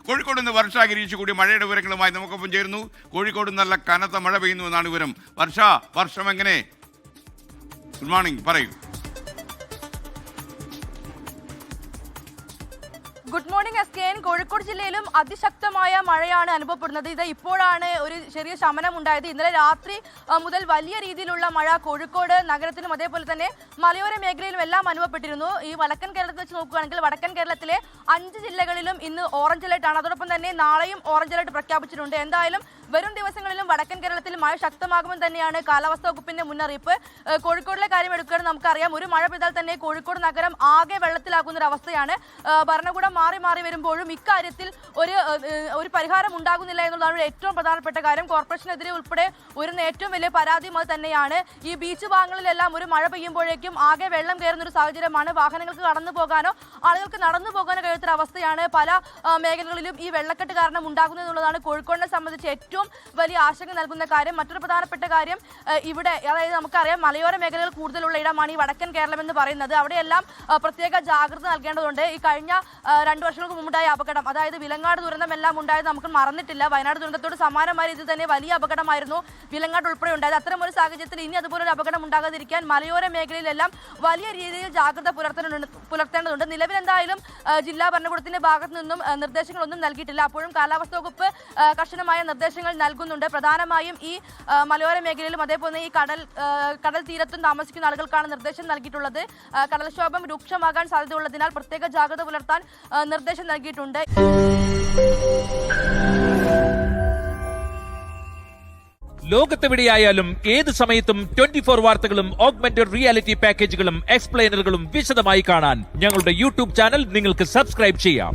കോഴിക്കോട് നിന്ന് വർഷ ഗിരീഷ് കൂടി മഴയുടെ വിവരങ്ങളുമായി നമുക്കൊപ്പം ചേരുന്നു. കോഴിക്കോട് നല്ല കനത്ത മഴ പെയ്യുന്നു എന്നാണ് വിവരം. വർഷം എങ്ങനെ? ഗുഡ് മോർണിംഗ്, പറയൂ. Good morning SKN. കോഴിക്കോട് ജില്ലയിലും അതിശക്തമായ മഴയാണ് അനുഭവപ്പെടുന്നത്. ഇത് ഇപ്പോഴാണ് ഒരു ചെറിയ ശമനം ഉണ്ടായത്. ഇന്നലെ രാത്രി മുതൽ വലിയ രീതിയിലുള്ള മഴ കോഴിക്കോട് നഗരത്തിലും അതേപോലെ തന്നെ മലയോര മേഖലയിലും എല്ലാം അനുഭവപ്പെട്ടിരുന്നു. ഈ വടക്കൻ കേരളത്തിൽ വെച്ച് നോക്കുകയാണെങ്കിൽ വടക്കൻ കേരളത്തിലെ 5 ജില്ലകളിലും ഇന്ന് ഓറഞ്ച് അലർട്ട് ആണ്. അതോടൊപ്പം തന്നെ നാളെയും ഓറഞ്ച് അലർട്ട് പ്രഖ്യാപിച്ചിട്ടുണ്ട്. എന്തായാലും വരും ദിവസങ്ങളിലും വടക്കൻ കേരളത്തിൽ മഴ ശക്തമാകുമെന്ന് തന്നെയാണ് കാലാവസ്ഥാ വകുപ്പിന്റെ മുന്നറിയിപ്പ്. കോഴിക്കോടിലെ കാര്യം എടുക്കുകയാണെങ്കിൽ നമുക്കറിയാം, ഒരു മഴ പെയ്താൽ തന്നെ കോഴിക്കോട് നഗരം ആകെ വെള്ളത്തിലാകുന്ന ഒരു അവസ്ഥയാണ്. ഭരണകൂടം മാറി മാറി വരുമ്പോഴും ഇക്കാര്യത്തിൽ ഒരു പരിഹാരം ഉണ്ടാകുന്നില്ല എന്നുള്ളതാണ് ഏറ്റവും പ്രധാനപ്പെട്ട കാര്യം. കോർപ്പറേഷനെതിരെ ഉൾപ്പെടെ ഉയരുന്ന ഏറ്റവും വലിയ പരാതിയും അത് തന്നെയാണ്. ഈ ബീച്ച് ഭാഗങ്ങളിലെല്ലാം ഒരു മഴ പെയ്യുമ്പോഴേക്കും ആകെ വെള്ളം കയറുന്ന ഒരു സാഹചര്യമാണ്. വാഹനങ്ങൾക്ക് കടന്നു പോകാനോ ആളുകൾക്ക് നടന്നു പോകാനോ കഴിയാത്ത അവസ്ഥയാണ് പല മേഖലകളിലും ഈ വെള്ളക്കെട്ട് കാരണം ഉണ്ടാകുന്നത് എന്നുള്ളതാണ് കോഴിക്കോടിനെ സംബന്ധിച്ച് ഏറ്റവും വലിയ ആശങ്ക നൽകുന്ന കാര്യം. മറ്റൊരു പ്രധാനപ്പെട്ട കാര്യം, ഇവിടെ അതായത് നമുക്കറിയാം മലയോര മേഖലകൾ കൂടുതലുള്ള ഇടമാണ് ഈ വടക്കൻ കേരളം എന്ന് പറയുന്നത്. അവിടെയെല്ലാം പ്രത്യേക ജാഗ്രത നൽകേണ്ടതുണ്ട്. ഈ കഴിഞ്ഞ 2 വർഷങ്ങൾക്ക് മുമ്പുണ്ടായ അപകടം, അതായത് വിലങ്ങാട് ദുരന്തമെല്ലാം ഉണ്ടായത് നമുക്ക് മറന്നിട്ടില്ല. വയനാട് ദുരന്തത്തോട് സമാനമായ രീതിയിൽ തന്നെ വലിയ അപകടമായിരുന്നു വിലങ്ങാട് ഉൾപ്പെടെ ഉണ്ടായത്. അത്തരം ഒരു സാഹചര്യത്തിൽ ഇനി അതുപോലൊരു അപകടം ഉണ്ടാകാതിരിക്കാൻ മലയോര മേഖലയിലെല്ലാം വലിയ രീതിയിൽ ജാഗ്രത പുലർത്തേണ്ടതുണ്ട്. നിലവിൽ എന്തായാലും ജില്ലാ ഭരണകൂടത്തിന്റെ ഭാഗത്തു നിന്നും നിർദ്ദേശങ്ങളൊന്നും നൽകിയിട്ടില്ല. അപ്പോഴും കാലാവസ്ഥാ വകുപ്പ് കർശനമായ നിർദ്ദേശങ്ങൾ നൽകുന്നുണ്ട്. പ്രധാനമായും ഈ മലയോര മേഖലയിലും അതേപോലെ ഈ കടൽ തീരത്തും താമസിക്കുന്ന ആളുകൾക്കാണ് നിർദ്ദേശം നൽകിയിട്ടുള്ളത്. കടൽക്ഷോഭം രൂക്ഷമാകാൻ സാധ്യതയുള്ളതിനാൽ പ്രത്യേക ജാഗ്രത പുലർത്താൻ നിർദ്ദേശം നൽകിയിട്ടുണ്ട്. ലോകത്തെവിടെയായാലും ഏത് സമയത്തും 24 വാർത്തകളും ഓഗ്മെന്റഡ് റിയാലിറ്റി പാക്കേജുകളും എക്സ്പ്ലെയിനറുകളും വിശദമായി കാണാൻ ഞങ്ങളുടെ യൂട്യൂബ് ചാനൽ നിങ്ങൾക്ക് സബ്സ്ക്രൈബ് ചെയ്യാം.